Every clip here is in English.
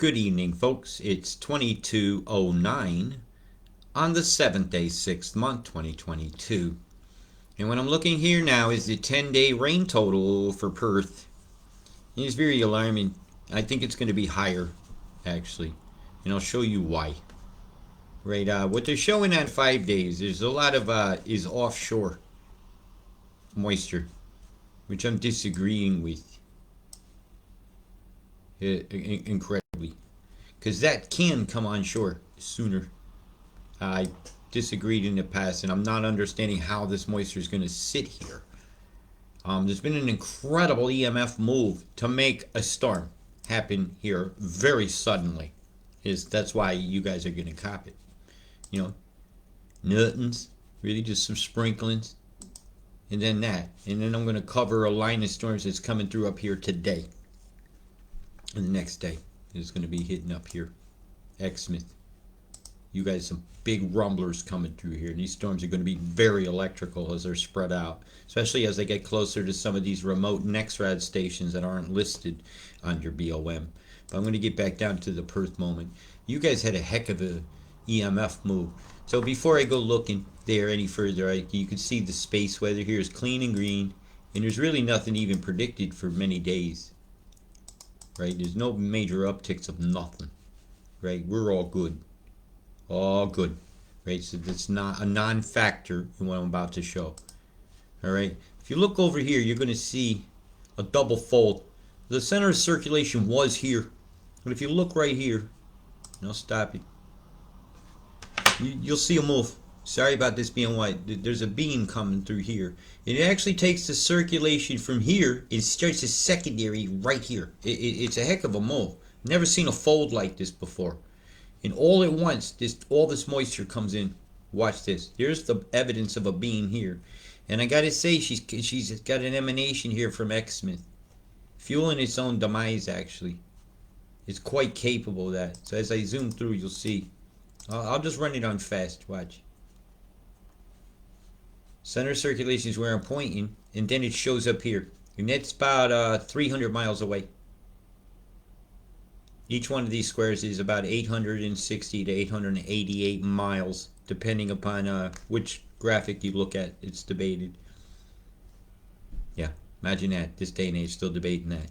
Good evening, folks. It's 2209 on the 7th day, 6th month, 2022. And what I'm looking here now is the 10-day rain total for Perth. It's very alarming. I think it's going to be higher, actually. And I'll show you why. Right, what they're showing on 5 days, there's a lot of is offshore moisture, which I'm disagreeing with. Incredibly. Because that can come on shore sooner. I disagreed in the past, and I'm not understanding how this moisture is going to sit here. There's been an incredible EMF move to make a storm happen here very suddenly. That's why you guys are going to cop it. You know, nothings, really just some sprinklings, and then that. And then I'm going to cover a line of storms that's coming through up here today. And the next day is going to be hitting up here. Exmouth. You guys, some big rumblers coming through here. And these storms are going to be very electrical as they're spread out, especially as they get closer to some of these remote NEXRAD stations that aren't listed on your BOM. But I'm going to get back down to the Perth moment. You guys had a heck of a EMF move. So before I go looking there any further, you can see the space weather here is clean and green, and there's really nothing even predicted for many days. Right? There's no major upticks of nothing. Right? We're all good. All good. Right? So that's not a non-factor in what I'm about to show. Alright? If you look over here, you're going to see a double fold. The center of circulation was here. But if you look right here, and I'll stop it. You'll see a move. Sorry about this being white. There's a beam coming through here. It actually takes the circulation from here and starts a secondary right here. It's a heck of a move. Never seen a fold like this before. And all at once, all this moisture comes in. Watch this. There's the evidence of a beam here. And I gotta say, she's got an emanation here from Exmouth. Fueling its own demise, actually. It's quite capable of that. So as I zoom through, you'll see. I'll just run it on fast. Watch. Center circulation is where I'm pointing, and then it shows up here. And that's about 300 miles away. Each one of these squares is about 860 to 888 miles, depending upon which graphic you look at. It's debated. Yeah, imagine that. This day and age, still debating that.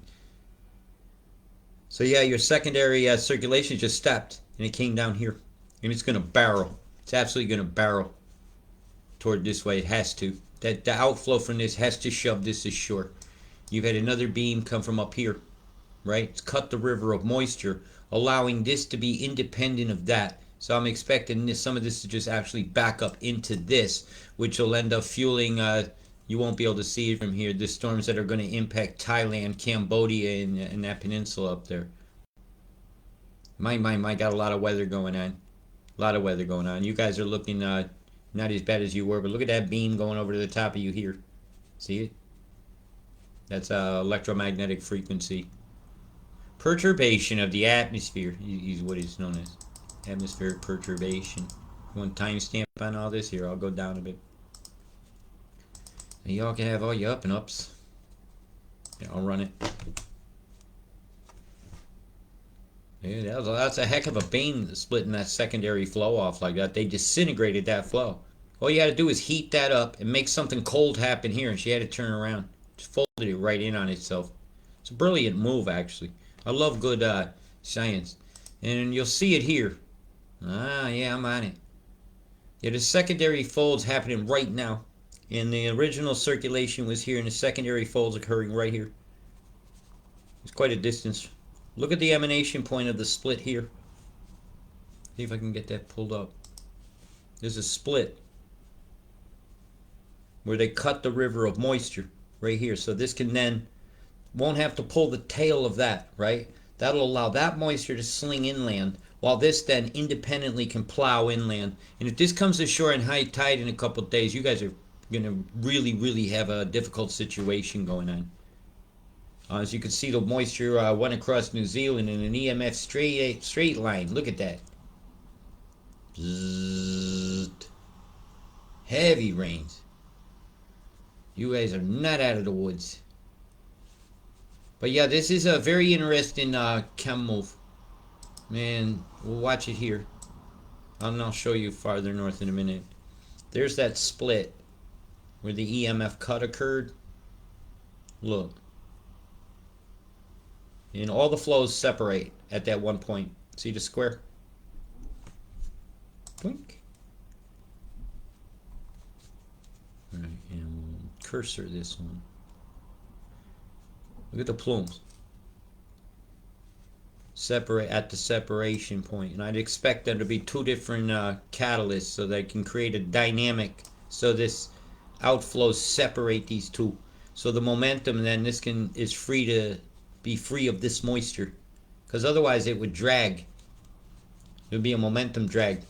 So yeah, your secondary circulation just stopped, and it came down here. And it's going to barrel. It's absolutely going to barrel toward this way. It has to. The outflow from this has to shove this ashore. You've had another beam come from up here, right? It's cut the river of moisture, allowing this to be independent of that. So I'm expecting some of this to just actually back up into this, which will end up fueling, you won't be able to see it from here, the storms that are going to impact Thailand, Cambodia, and that peninsula up there. My, got a lot of weather going on. A lot of weather going on. You guys are looking not as bad as you were, but look at that beam going over to the top of you here. See it? That's electromagnetic frequency. Perturbation of the atmosphere is what is known as atmospheric perturbation. You want timestamp on all this? Here, I'll go down a bit. And y'all can have all your up and ups. Yeah, I'll run it. Yeah, that's a heck of a beam splitting that secondary flow off like that. They disintegrated that flow. All you had to do is heat that up and make something cold happen here, and she had to turn around. Just folded it right in on itself. It's a brilliant move, actually. I love good science. And you'll see it here. Yeah, I'm on it. Yeah, the secondary fold's happening right now. And the original circulation was here, and the secondary fold's occurring right here. It's quite a distance. Look at the emanation point of the split here. See if I can get that pulled up. There's a split where they cut the river of moisture right here. So this can then, won't have to pull the tail of that, right? That'll allow that moisture to sling inland, while this then independently can plow inland. And if this comes ashore in high tide in a couple of days, you guys are going to really, really have a difficult situation going on. As you can see, the moisture went across New Zealand in an EMF straight line. Look at that. Bzzzt. Heavy rains. You guys are not out of the woods. But yeah, this is a very interesting chem move. Man, we'll watch it here. And I'll show you farther north in a minute. There's that split where the EMF cut occurred. Look. And all the flows separate at that one point. See the square? Blink. Alright, and we'll cursor this one. Look at the plumes. Separate at the separation point. And I'd expect there to be two different catalysts so they can create a dynamic so this outflows separate these two. So the momentum then is free to be free of this moisture. Because otherwise it would drag. It would be a momentum drag.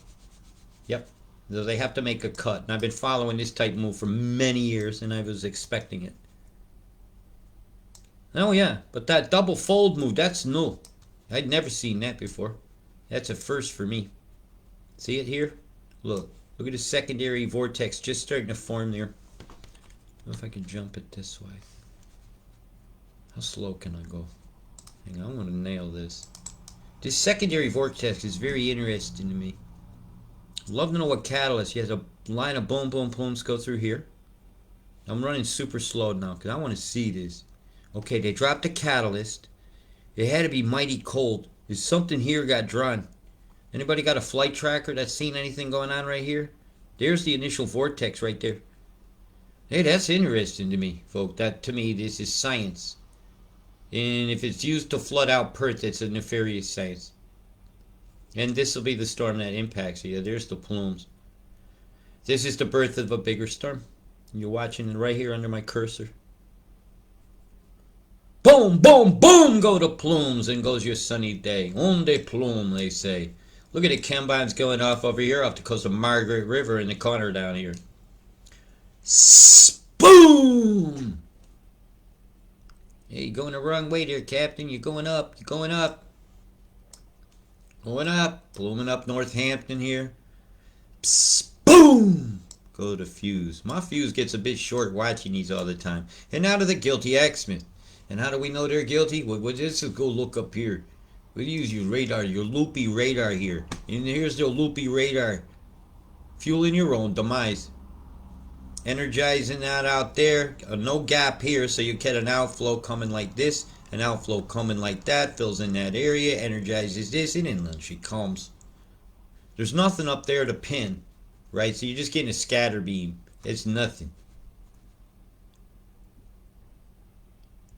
Yep. So they have to make a cut. And I've been following this type move for many years and I was expecting it. Oh yeah, but that double fold move, that's new. I'd never seen that before. That's a first for me. See it here? Look at the secondary vortex just starting to form there. I don't know if I can jump it this way. How slow can I go? Hang on, I'm gonna nail this. This secondary vortex is very interesting to me. Love to know what catalyst. He has a line of boom boom plumes go through here. I'm running super slow now because I want to see this. Okay, they dropped the catalyst. It had to be mighty cold. There's something here got drawn. Anybody got a flight tracker that's seen anything going on right here? There's the initial vortex right there. Hey, that's interesting to me, folks. That to me, this is science. And if it's used to flood out Perth, it's a nefarious science. And this will be the storm that impacts you. There's the plumes. This is the birth of a bigger storm. You're watching it right here under my cursor. Boom, boom, boom go the plumes and goes your sunny day. On de plume, they say. Look at the chembines going off over here off the coast of Margaret River in the corner down here. Boom! Hey, you're going the wrong way there, Captain. You're going up. You're going up. Going up. Blooming up Northampton here. Psst, boom! Go to fuse. My fuse gets a bit short watching these all the time. And now to the guilty X-Men. And how do we know they're guilty? Well, let's just go look up here. We'll use your radar, your loopy radar here. And here's the loopy radar. Fueling your own demise. Energizing that out there. No gap here, so you get an outflow coming like this. An outflow coming like that. Fills in that area. Energizes this. And then she comes. There's nothing up there to pin. Right? So you're just getting a scatter beam. It's nothing.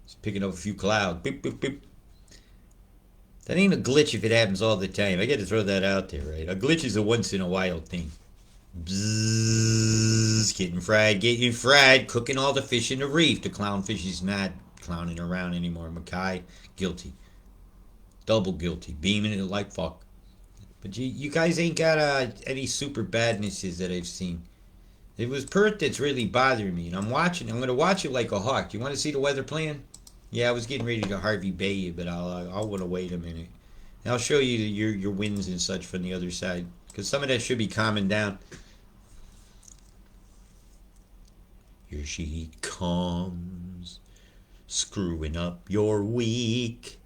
It's picking up a few clouds. Beep, beep, beep. That ain't a glitch if it happens all the time. I got to throw that out there, right? A glitch is a once in a while thing. Bzzz, getting fried, cooking all the fish in the reef. The clownfish is not clowning around anymore. Mackay, guilty. Double guilty. Beaming it like fuck. But you guys ain't got any super badnesses that I've seen. It was Perth that's really bothering me. And I'm watching. I'm going to watch it like a hawk. You want to see the weather plan? Yeah, I was getting ready to Harvey Bay you, but I'll want to wait a minute. And I'll show you your winds and such from the other side. Because some of that should be calming down. Here she comes, screwing up your week.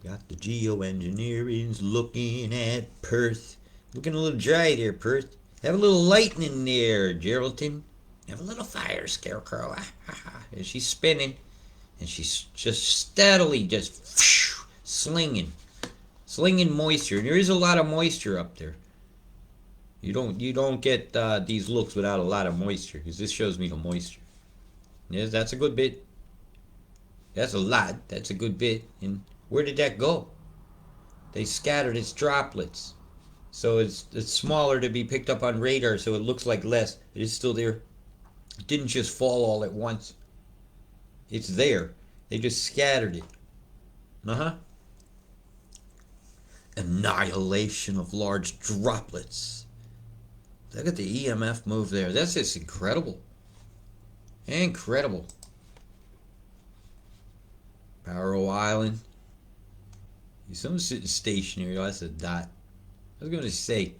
Got the geoengineering's looking at Perth. Looking a little dry there, Perth. Have a little lightning there, Geraldton. Have a little fire, Scarecrow. And she's spinning. And she's just steadily just slinging moisture. And there is a lot of moisture up there. You don't get these looks without a lot of moisture, because this shows me the moisture. Yes, that's a good bit. That's a lot. That's a good bit. And where did that go? They scattered its droplets. So it's smaller to be picked up on radar, so it looks like less. It is still there. It didn't just fall all at once. It's there. They just scattered it. Annihilation of large droplets. Look at the EMF move there. That's just incredible. Incredible. Barrow Island. Someone's sitting stationary. Oh, that's a dot. I was going to say,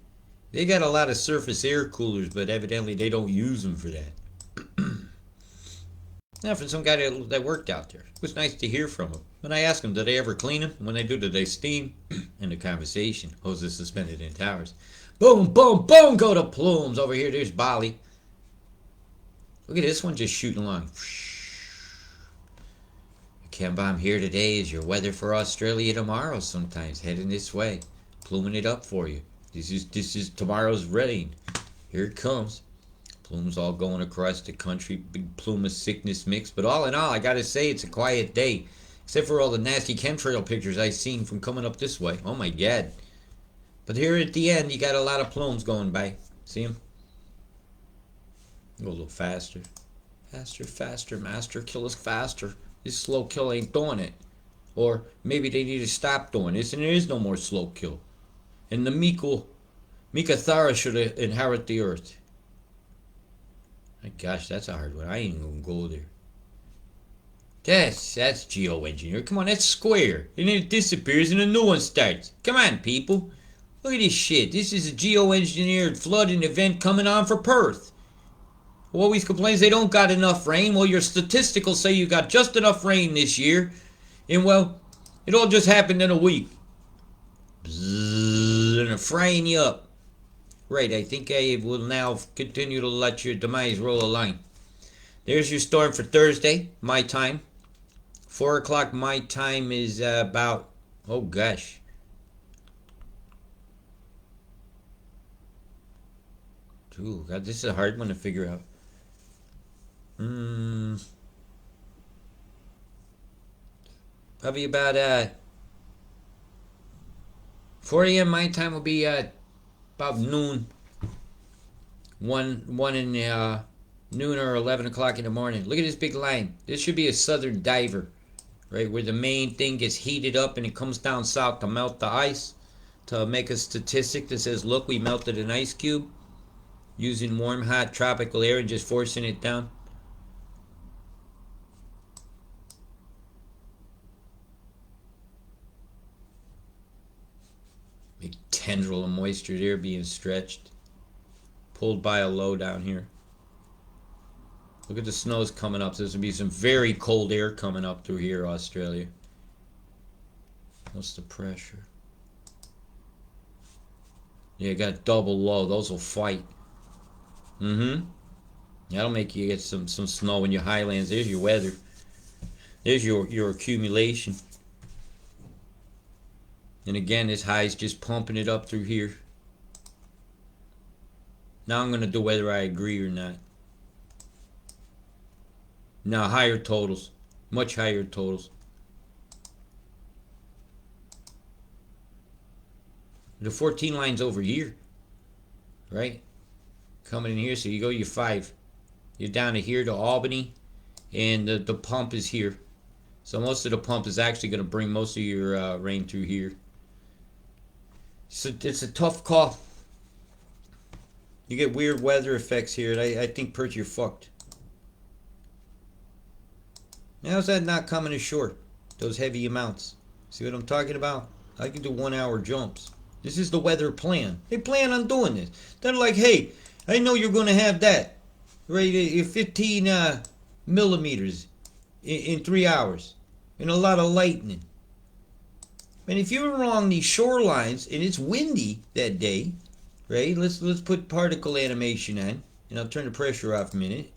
they got a lot of surface air coolers, but evidently they don't use them for that. Now, from some guy that worked out there. It was nice to hear from him. When I ask them, do they ever clean them? When they do they steam? In the conversation, hoses suspended in towers. Boom, boom, boom, go to plumes. Over here, there's Bali. Look at this one just shooting along. Kemba, I'm here today is your weather for Australia tomorrow sometimes. Heading this way. Pluming it up for you. This is tomorrow's rain. Here it comes. Plumes all going across the country. Big plume of sickness mix. But all in all, I gotta say it's a quiet day. Except for all the nasty chemtrail pictures I've seen from coming up this way. Oh my god. But here at the end, you got a lot of plumes going by. See them? Go a little faster. Faster, faster, master. Kill us faster. This slow kill ain't doing it. Or maybe they need to stop doing this and there is no more slow kill. And the Mikathara should inherit the earth. My gosh, that's a hard one. I ain't even gonna go there. That's geoengineer. Come on, that's square. And then it disappears and a new one starts. Come on, people. Look at this shit. This is a geoengineered flooding event coming on for Perth. Who always complains they don't got enough rain. Well, your statistical say you got just enough rain this year. And well, it all just happened in a week. Bzzz, and frying you up. Right, I think I will now continue to let your demise roll a line. There's your storm for Thursday, my time. 4 o'clock my time is about, oh gosh. Ooh, God, this is a hard one to figure out. 'Probably about 4 a.m. my time will be about noon. One in noon or 11 o'clock in the morning. Look at this big line. This should be a southern diver, right? Where the main thing gets heated up and it comes down south to melt the ice, to make a statistic that says, look, we melted an ice cube using warm, hot tropical air and just forcing it down. Big tendril of moisture there being stretched, pulled by a low down here. Look at the snows coming up. There's going to be some very cold air coming up through here, Australia. What's the pressure? Yeah, got double low. Those will fight. That'll make you get some snow in your highlands. There's your weather. There's your accumulation. And again, this high is just pumping it up through here. Now I'm going to do whether I agree or not. Now higher totals. Much higher totals. The 14 line's over here. Right? Coming in here, so you go your 5. You're down to here to Albany. And the pump is here. So most of the pump is actually going to bring most of your rain through here. So it's a tough call. You get weird weather effects here. I think Perth, you're fucked. How's that not coming ashore? Those heavy amounts. See what I'm talking about? I can do 1 hour jumps. This is the weather plan. They plan on doing this. They're like, hey, I know you're going to have that. Right? 15 millimeters in 3 hours. And a lot of lightning. And if you're along these shorelines and it's windy that day, right? Let's put particle animation on, and I'll turn the pressure off a minute.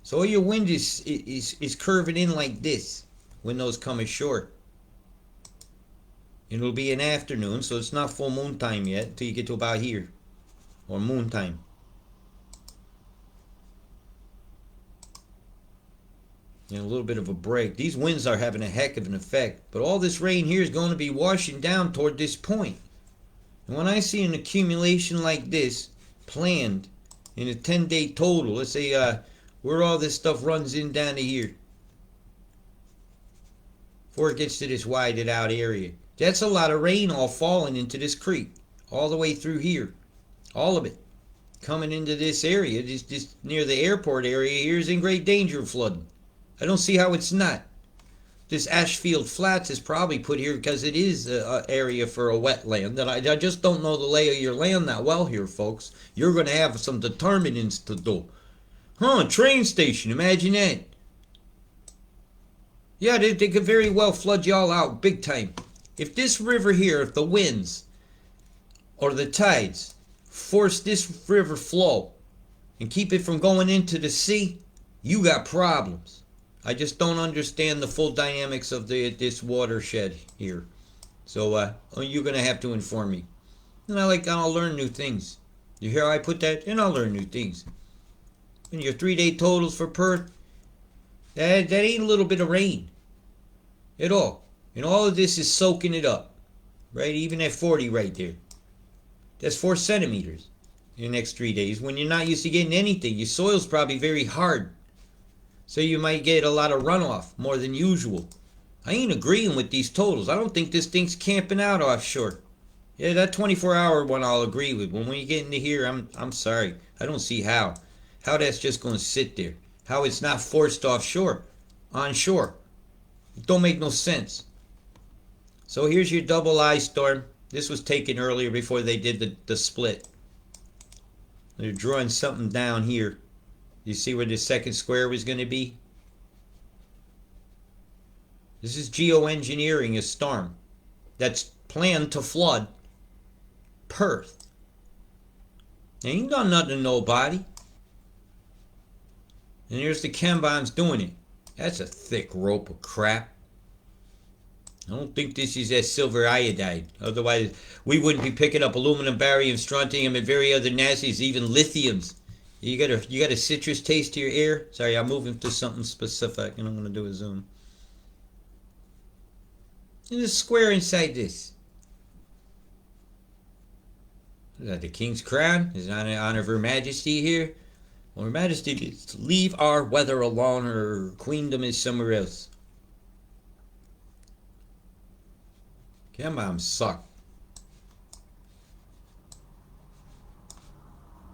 So all your wind is curving in like this when those come ashore. And it'll be an afternoon, so it's not full moon time yet until you get to about here, or moon time. And a little bit of a break. These winds are having a heck of an effect. But all this rain here is going to be washing down toward this point. And when I see an accumulation like this planned in a 10-day total, let's say where all this stuff runs in down to here, before it gets to this widened out area, that's a lot of rain all falling into this creek. All the way through here. All of it. Coming into this area, just near the airport area here, is in great danger of flooding. I don't see how it's not. This Ashfield Flats is probably put here because it is an area for a wetland. And I just don't know the lay of your land that well here, folks. You're going to have some determinants to do. Train station, imagine that. Yeah, they could very well flood y'all out big time. If this river here, if the winds or the tides force this river flow and keep it from going into the sea, you got problems. I just don't understand the full dynamics of this watershed here. So you're gonna have to inform me. And I'll learn new things. You hear how I put that? And I'll learn new things. And your 3 day totals for Perth, that ain't a little bit of rain at all. And all of this is soaking it up, right? Even at 40 right there. That's 4 centimeters in the next 3 days when you're not used to getting anything. Your soil's probably very hard. So you might get a lot of runoff, more than usual. I ain't agreeing with these totals. I don't think this thing's camping out offshore. Yeah, that 24-hour one I'll agree with. When we get into here, I'm sorry. I don't see how that's just going to sit there. How it's not forced offshore, onshore. It don't make no sense. So here's your double ice storm. This was taken earlier before they did the split. They're drawing something down here. You see where the second square was going to be? This is geoengineering a storm that's planned to flood Perth. They ain't done nothing to nobody. And here's the chem bombs doing it. That's a thick rope of crap. I don't think this is that silver iodide. Otherwise, we wouldn't be picking up aluminum, barium, strontium, and very other nasties, even lithiums. You got a citrus taste to your ear? Sorry, I'm moving to something specific, and I'm going to do a zoom. There's a square inside this. Is that the King's crown? Is that in honor of Her Majesty here? Well, Her Majesty is leave our weather alone. Her queendom is somewhere else. Chem bombs suck.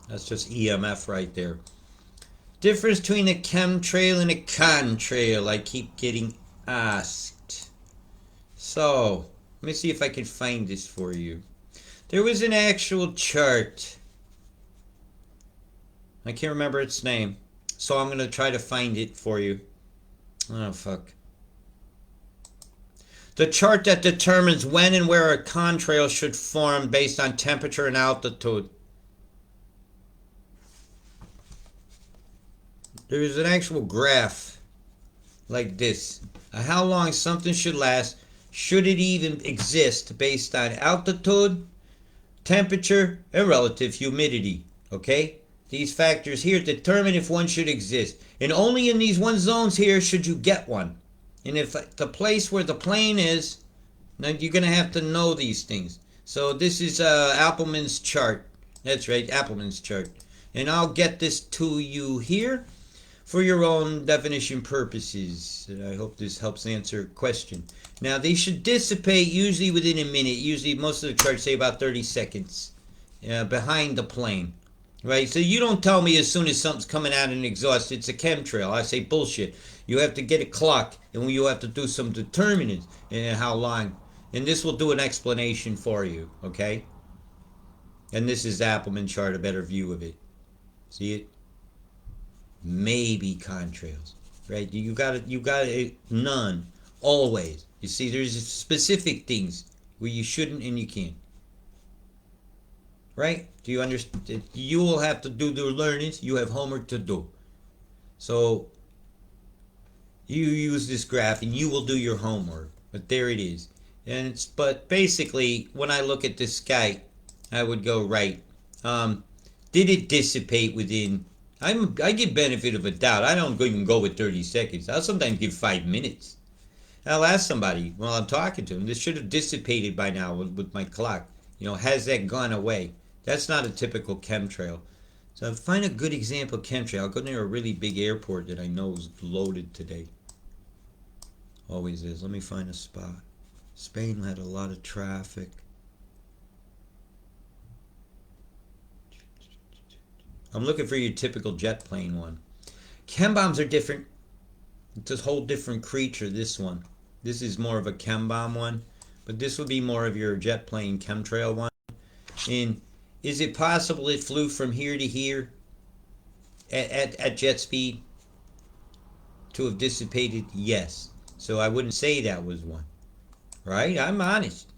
That's just EMF right there. Difference between a chemtrail and a contrail. I keep getting asked. So, let me see if I can find this for you. There was an actual chart. I can't remember its name. So I'm going to try to find it for you. Oh, fuck. The chart that determines when and where a contrail should form based on temperature and altitude. There is an actual graph like this. How long something should last, should it even exist, based on altitude, temperature, and relative humidity. Okay? These factors here determine if one should exist. And only in these one zones here should you get one. And if the place where the plane is, now you're going to have to know these things. So this is Appleman's chart. That's right, Appleman's chart. And I'll get this to you here for your own definition purposes. I hope this helps answer a question. Now, they should dissipate usually within a minute. Usually, most of the charts say about 30 seconds behind the plane. Right? So you don't tell me as soon as something's coming out in exhaust, it's a chemtrail. I say bullshit. You have to get a clock, and you have to do some determinants and how long. And this will do an explanation for you, okay? And this is the Appleman chart, a better view of it. See it? Maybe contrails, right? You got it, none, always. You see, there's specific things where you shouldn't and you can't. Right? Do you understand? You will have to do the learnings. You have homework to do. So you use this graph and you will do your homework. But there it is. But basically, when I look at this sky, I would go right. Did it dissipate within? I give benefit of a doubt. I don't even go with 30 seconds. I'll sometimes give 5 minutes. I'll ask somebody while I'm talking to them. This should have dissipated by now with my clock. You know, has that gone away? That's not a typical chemtrail. So find a good example of chemtrail. I'll go near a really big airport that I know is loaded today. Always is. Let me find a spot. Spain had a lot of traffic. I'm looking for your typical jet plane one. Chem bombs are different. It's a whole different creature, this one. This is more of a chem bomb one. But this would be more of your jet plane chemtrail one. And is it possible it flew from here to here at jet speed to have dissipated? Yes. So I wouldn't say that was one. Right? I'm honest.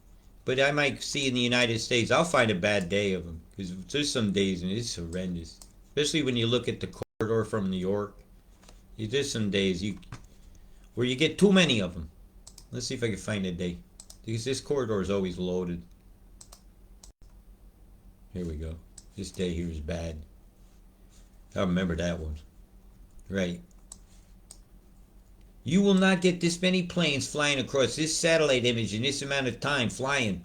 But I might see in the United States, I'll find a bad day of them. Because there's some days and it's horrendous. Especially when you look at the corridor from New York. There's some days where you get too many of them. Let's see if I can find a day. Because this corridor is always loaded. Here we go. This day here is bad. I remember that one. Right. You will not get this many planes flying across this satellite image in this amount of time flying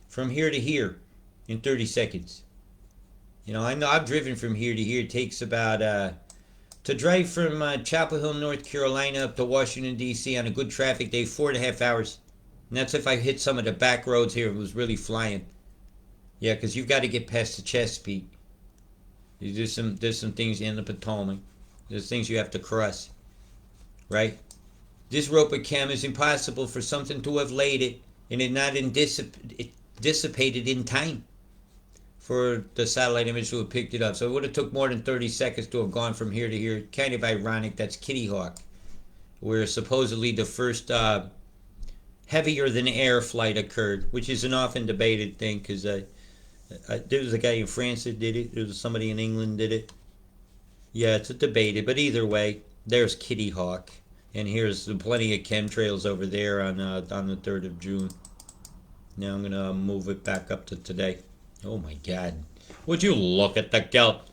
from here to here in 30 seconds. You know, I know I've driven from here to here. It takes about, to drive from Chapel Hill, North Carolina up to Washington, D.C. on a good traffic day, 4.5 hours. And that's if I hit some of the back roads here. It was really flying. Yeah, because you've got to get past the Chesapeake. There's some things in the Potomac. There's things you have to cross. Right? This rope of chem is impossible for something to have laid it and it not dissipated in time for the satellite image to have picked it up. So it would have took more than 30 seconds to have gone from here to here. Kind of ironic. That's Kitty Hawk, where supposedly the first heavier than air flight occurred, which is an often debated thing because there was a guy in France that did it. There was somebody in England did it. Yeah, it's a debated, but either way, there's Kitty Hawk. And here's plenty of chemtrails over there on the 3rd of June. Now I'm going to move it back up to today. Oh my God. Would you look at the gelt?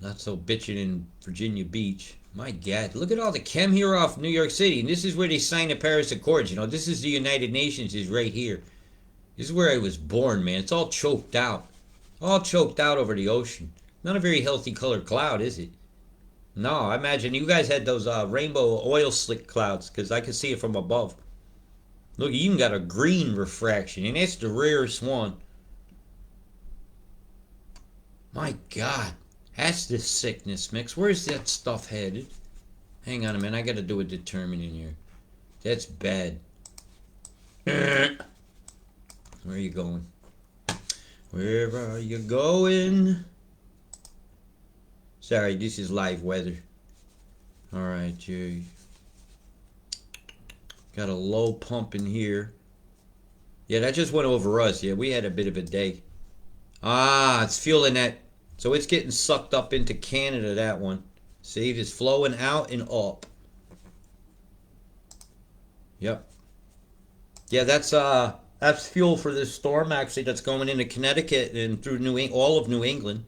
Not so bitching in Virginia Beach. My God. Look at all the chem here off New York City. And this is where they signed the Paris Accords. You know, this is the United Nations is right here. This is where I was born, man. It's all choked out. All choked out over the ocean. Not a very healthy colored cloud, is it? No, I imagine you guys had those rainbow oil slick clouds because I could see it from above. Look, you even got a green refraction, and that's the rarest one. My God, that's the sickness mix. Where's that stuff headed? Hang on a minute, I got to do a determining here. That's bad. Where are you going? Where are you going? Sorry, this is live weather. Alright, you got a low pump in here. Yeah, that just went over us. Yeah, we had a bit of a day. Ah, it's fueling that. So it's getting sucked up into Canada, that one. See, it's flowing out and up. Yep. Yeah, that's fuel for this storm actually that's going into Connecticut and through all of New England.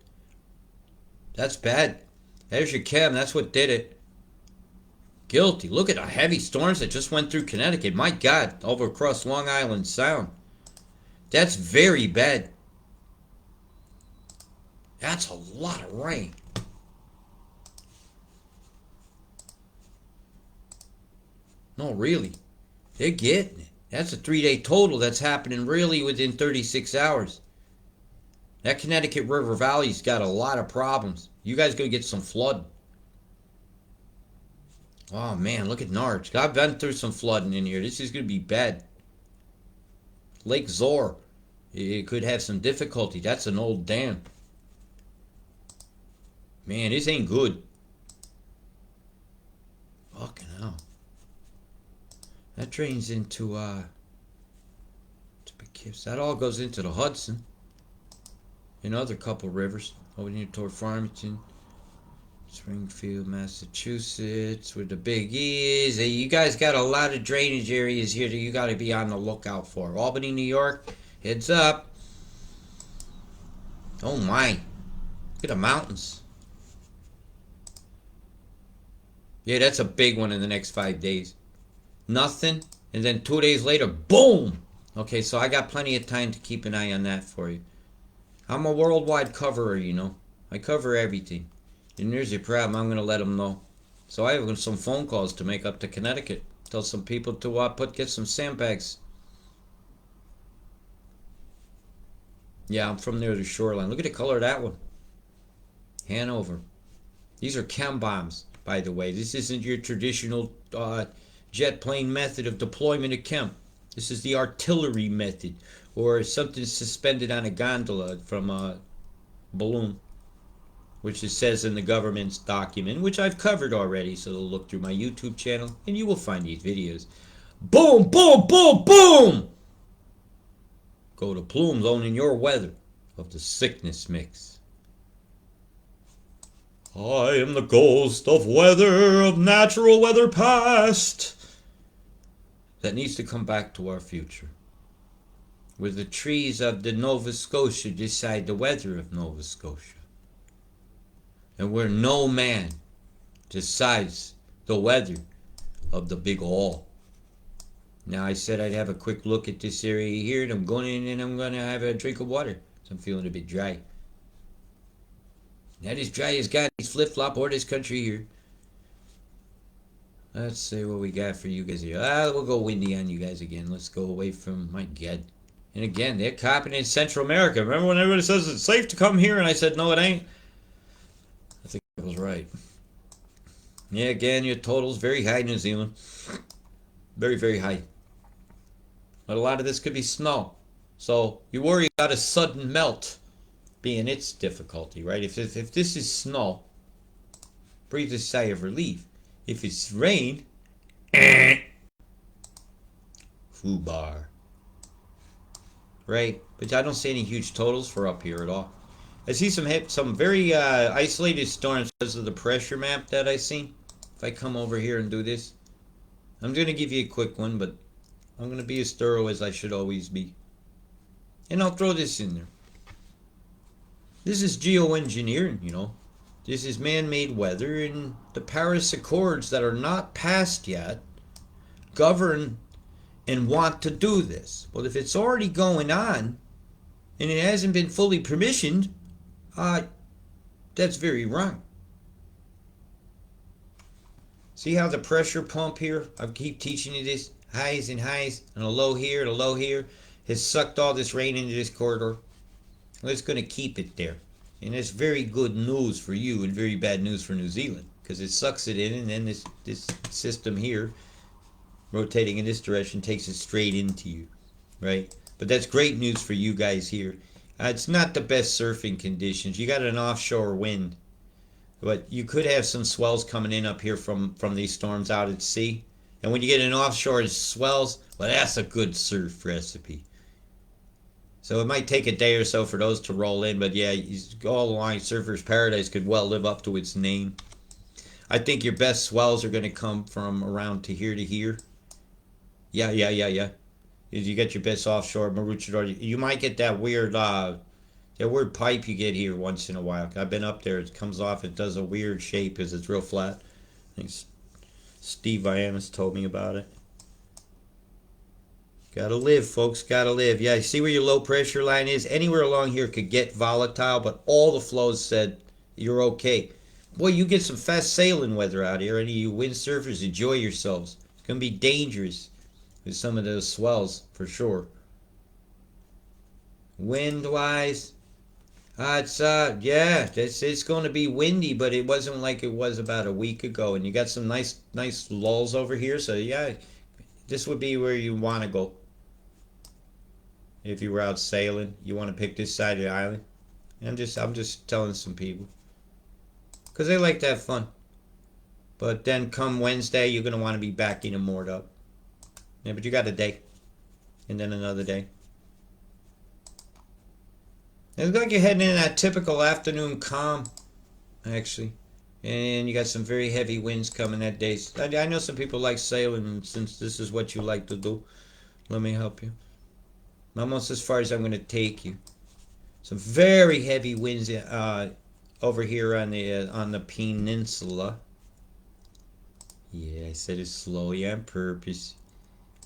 That's bad. There's your chem. That's what did it. Guilty. Look at the heavy storms that just went through Connecticut. My God. Over across Long Island Sound. That's very bad. That's a lot of rain. No, really. They're getting it. That's a 3-day total that's happening really within 36 hours. That Connecticut River Valley's got a lot of problems. You guys gonna get some flood. Oh man, look at Narge. I've been through some flooding in here. This is gonna be bad. Lake Zor. It could have some difficulty. That's an old dam. Man, this ain't good. Fucking hell. That drains into that all goes into the Hudson. And other couple rivers over here toward Farmington, Springfield, Massachusetts, where the big E is. You guys got a lot of drainage areas here that you got to be on the lookout for. Albany, New York, heads up. Oh my, look at the mountains. Yeah, that's a big one in the next 5 days. Nothing, and then 2 days later, boom. Okay, so I got plenty of time to keep an eye on that for you. I'm a worldwide coverer, you know. I cover everything. And there's your problem. I'm going to let them know. So I have some phone calls to make up to Connecticut. Tell some people to get some sandbags. Yeah, I'm from near the shoreline. Look at the color of that one. Hanover. These are chem bombs, by the way. This isn't your traditional jet plane method of deployment of chem. This is the artillery method, or something suspended on a gondola from a balloon. which it says in the government's document, which I've covered already, so look through my YouTube channel and you will find these videos. Boom, boom, boom, boom! Go to Plume's owning your weather of the sickness mix. I am the ghost of weather, of natural weather past, that needs to come back to our future, where the trees of the Nova Scotia decide the weather of Nova Scotia, and where no man decides the weather of the big all. Now, I said I'd have a quick look at this area here, and I'm going in and I'm going to have a drink of water. So I'm feeling a bit dry. Not as dry as God, these flip-flop or this country here. Let's see what we got for you guys here. We'll go windy on you guys again. Let's go away from, my God. And again, they're copping in Central America. Remember when everybody says it's safe to come here? And I said, no, it ain't. I think I was right. Yeah, again, your total's very high, New Zealand. Very, very high. But a lot of this could be snow. So you worry about a sudden melt being its difficulty, right? If this is snow, breathe a sigh of relief. If it's rain, foobar. Right? But I don't see any huge totals for up here at all. I see some very isolated storms because of the pressure map that I see. If I come over here and do this, I'm going to give you a quick one, but I'm going to be as thorough as I should always be. And I'll throw this in there. This is geoengineering, you know. This is man-made weather, and the Paris Accords that are not passed yet govern and want to do this. Well, if it's already going on and it hasn't been fully permissioned, that's very wrong. See how the pressure pump here, I keep teaching you this, highs and highs, and a low here and a low here, has sucked all this rain into this corridor. Well, it's going to keep it there. And it's very good news for you and very bad news for New Zealand, because it sucks it in, and then this system here, rotating in this direction, takes it straight into you, right? But that's great news for you guys here. It's not the best surfing conditions. You got an offshore wind, but you could have some swells coming in up here from these storms out at sea. And when you get an offshore swells, well, that's a good surf recipe. So it might take a day or so for those to roll in, but yeah, all along Surfer's Paradise could well live up to its name. I think your best swells are going to come from around to here. Yeah. You get your best offshore Maroochydore. You might get that weird pipe you get here once in a while. I've been up there. It comes off. It does a weird shape because it's real flat. I think Steve Vianis told me about it. Gotta live, folks. Gotta live. Yeah, see where your low pressure line is? Anywhere along here could get volatile, but all the flows said you're okay. Boy, you get some fast sailing weather out here. Any of you windsurfers, enjoy yourselves. It's gonna be dangerous with some of those swells for sure. Wind-wise, it's going to be windy, but it wasn't like it was about a week ago. And you got some nice lulls over here. So yeah, this would be where you want to go. If you were out sailing, you want to pick this side of the island. I'm just telling some people, because they like to have fun. But then come Wednesday, you're going to want to be back in and moored up. Yeah, but you got a day. And then another day. It looks like you're heading in that typical afternoon calm, actually. And you got some very heavy winds coming that day. I know some people like sailing, and since this is what you like to do, let me help you. Almost as far as I'm going to take you. Some very heavy winds over here on the peninsula. Yeah, I said it slowly on purpose.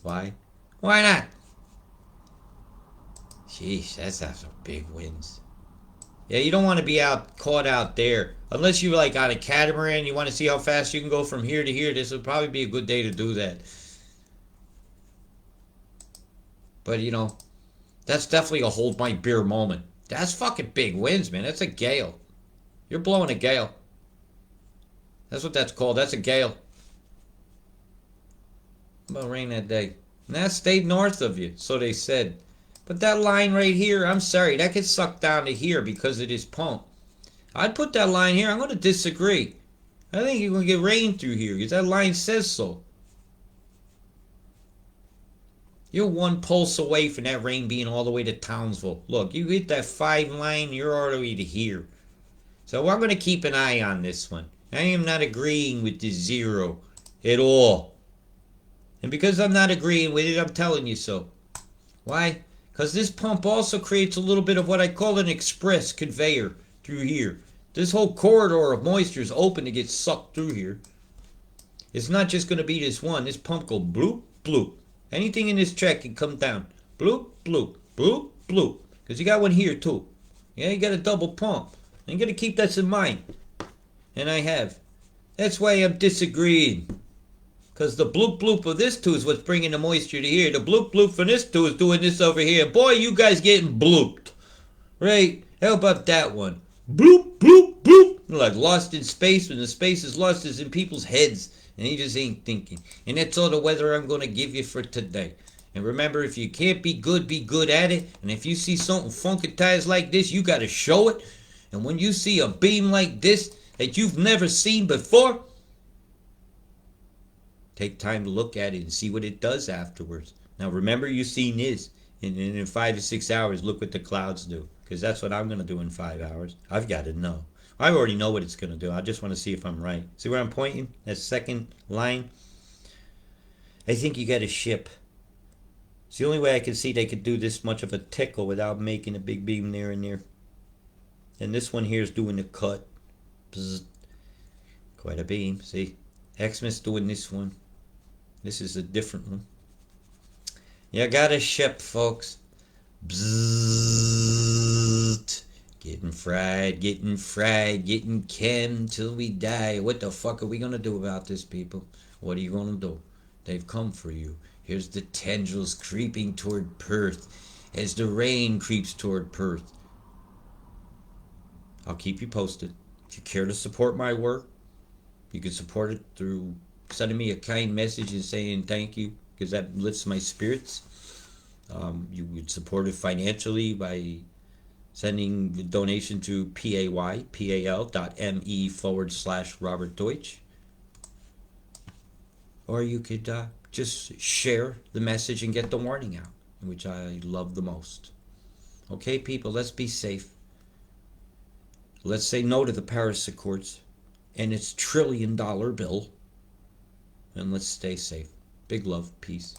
Why? Why not? Jeez, that's some big winds. Yeah, you don't want to be caught out there. Unless you're like on a catamaran, you want to see how fast you can go from here to here. This would probably be a good day to do that. But, you know, that's definitely a hold my beer moment. That's fucking big winds, man. That's a gale. You're blowing a gale. That's what that's called. That's a gale. About rain that day. And that stayed north of you, so they said. But that line right here, I'm sorry, that gets sucked down to here because of this pump. I'd put that line here. I'm going to disagree. I think you're going to get rain through here because that line says so. You're one pulse away from that rain being all the way to Townsville. Look, you hit that 5 line, you're already to here. So I'm going to keep an eye on this one. I am not agreeing with this 0 at all. And because I'm not agreeing with it, I'm telling you so. Why? Because this pump also creates a little bit of what I call an express conveyor through here. This whole corridor of moisture is open to get sucked through here. It's not just going to be this one. This pump goes bloop, bloop. Anything in this track can come down. Bloop, bloop, bloop, bloop. Because you got one here too. Yeah, you got a double pump. And you got to keep that in mind. And I have. That's why I'm disagreeing. Because the bloop bloop of this too is what's bringing the moisture to here. The bloop bloop from this too is doing this over here. Boy, you guys getting blooped. Right? How about that one? Bloop, bloop, bloop. Like lost in space. When the space is lost, is in people's heads. And he just ain't thinking. And that's all the weather I'm going to give you for today. And remember, if you can't be good at it. And if you see something funkatized like this, you got to show it. And when you see a beam like this that you've never seen before, take time to look at it and see what it does afterwards. Now remember, you've seen this. And in 5 to 6 hours, look what the clouds do. Because that's what I'm going to do in 5 hours. I've got to know. I already know what it's going to do. I just want to see if I'm right. See where I'm pointing? That second line? I think you got a ship. It's the only way I can see they could do this much of a tickle without making a big beam there and there. And this one here is doing the cut. Bzz. Quite a beam. See? Xmas doing this one. This is a different one. You got a ship, folks. Bzzzt. Getting fried, getting chem till we die. What the fuck are we gonna do about this, people? What are you gonna do? They've come for you. Here's the tendrils creeping toward Perth as the rain creeps toward Perth. I'll keep you posted. If you care to support my work, you can support it through sending me a kind message and saying thank you, because that lifts my spirits. You would support it financially by sending the donation to paypal.me/Robert Deutsch. Or you could just share the message and get the warning out, which I love the most. Okay, people, let's be safe. Let's say no to the Paris Accords and its $1 trillion bill. And let's stay safe. Big love. Peace.